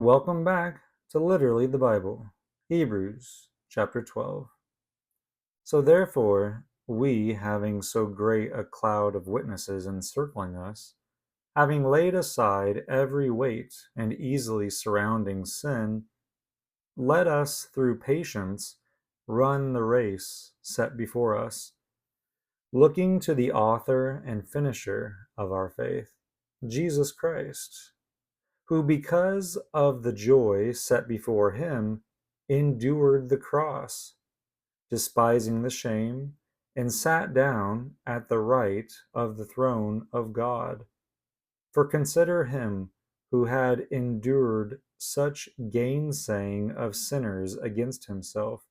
Welcome back to Literally the Bible, Hebrews chapter 12. So therefore, we, having so great a cloud of witnesses encircling us, having laid aside every weight and easily surrounding sin, let us through patience run the race set before us, looking to the author and finisher of our faith, Jesus Christ, who because of the joy set before him endured the cross, despising the shame, and sat down at the right of the throne of God. For consider him who had endured such gainsaying of sinners against himself,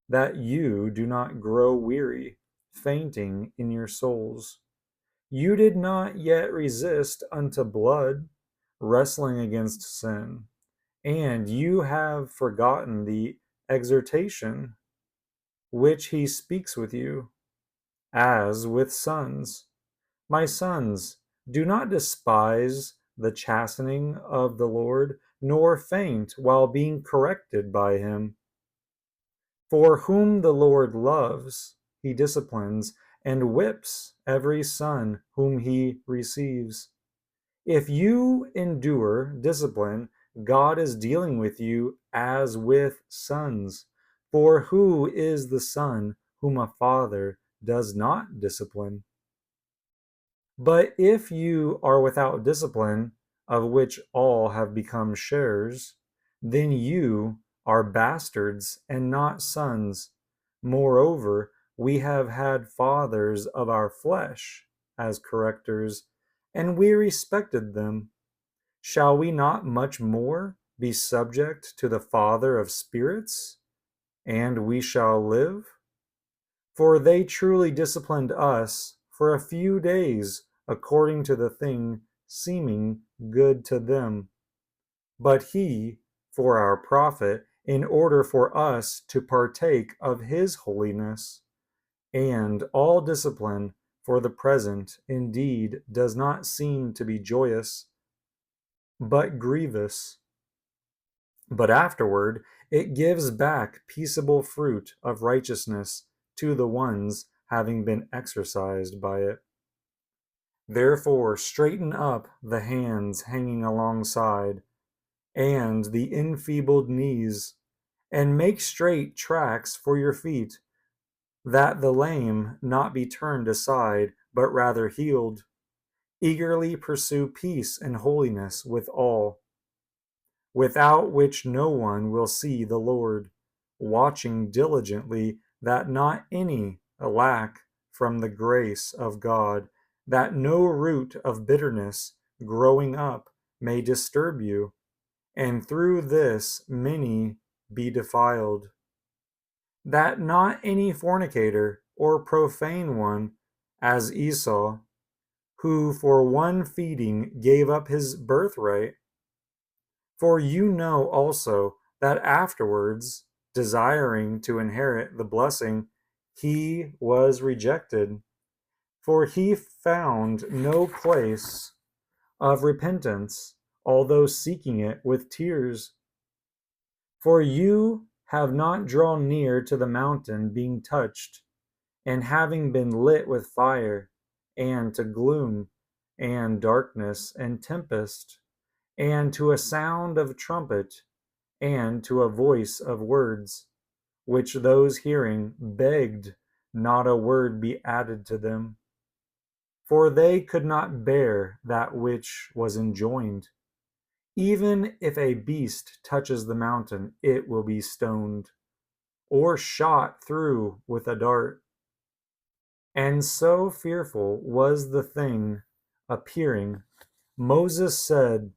that you do not grow weary, fainting in your souls. You did not yet resist unto blood, wrestling against sin, and you have forgotten the exhortation which he speaks with you, as with sons. My sons, do not despise the chastening of the Lord, nor faint while being corrected by him. For whom the Lord loves, he disciplines, and whips every son whom he receives. If you endure discipline, God is dealing with you as with sons. For who is the son whom a father does not discipline? But if you are without discipline, of which all have become sharers, then you are bastards and not sons. Moreover, we have had fathers of our flesh as correctors, and we respected them. Shall we not much more be subject to the Father of spirits, and we shall live? For they truly disciplined us for a few days according to the thing seeming good to them, but he for our profit, in order for us to partake of his holiness. And all discipline for the present indeed does not seem to be joyous, but grievous. But afterward it gives back peaceable fruit of righteousness to the ones having been exercised by it. Therefore straighten up the hands hanging alongside, and the enfeebled knees, and make straight tracks for your feet, that the lame not be turned aside, but rather healed. Eagerly pursue peace and holiness with all, without which no one will see the Lord, watching diligently that not any lack from the grace of God, that no root of bitterness growing up may disturb you, and through this many be defiled. That not any fornicator or profane one, as Esau, who for one feeding gave up his birthright. For you know also that afterwards, desiring to inherit the blessing, he was rejected, for he found no place of repentance, although seeking it with tears. For you have not drawn near to the mountain being touched, and having been lit with fire, and to gloom, and darkness, and tempest, and to a sound of trumpet, and to a voice of words, which those hearing begged not a word be added to them. For they could not bear that which was enjoined. Even if a beast touches the mountain, it will be stoned, or shot through with a dart. And so fearful was the thing appearing, Moses said,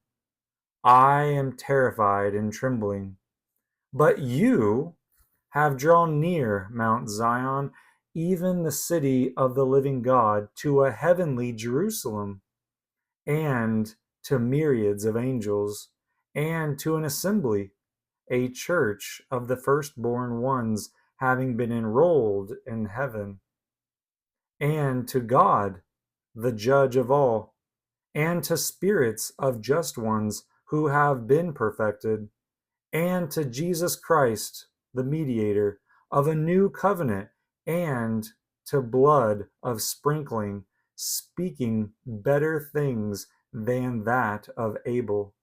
I am terrified and trembling. But you have drawn near Mount Zion, even the city of the living God, to a heavenly Jerusalem, and to myriads of angels, and to an assembly, a church of the firstborn ones having been enrolled in heaven, and to God, the judge of all, and to spirits of just ones who have been perfected, and to Jesus Christ, the mediator of a new covenant, and to blood of sprinkling, speaking better things than that of Abel.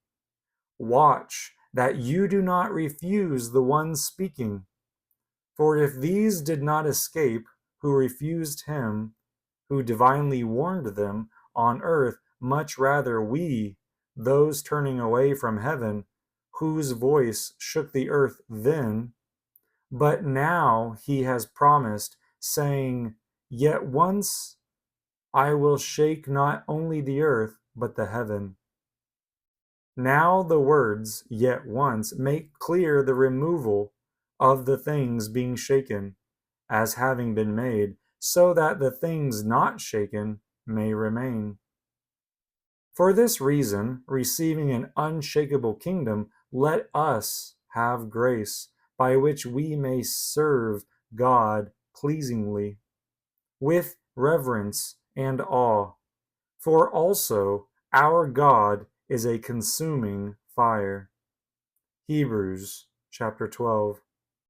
Watch that you do not refuse the one speaking. For if these did not escape who refused him who divinely warned them on earth, much rather we, those turning away from heaven, whose voice shook the earth then, but now he has promised, saying, Yet once I will shake not only the earth, but the heaven. Now the words, yet once, make clear the removal of the things being shaken, as having been made, so that the things not shaken may remain. For this reason, receiving an unshakable kingdom, let us have grace, by which we may serve God pleasingly, with reverence and awe. For also our God is a consuming fire. Hebrews chapter 12.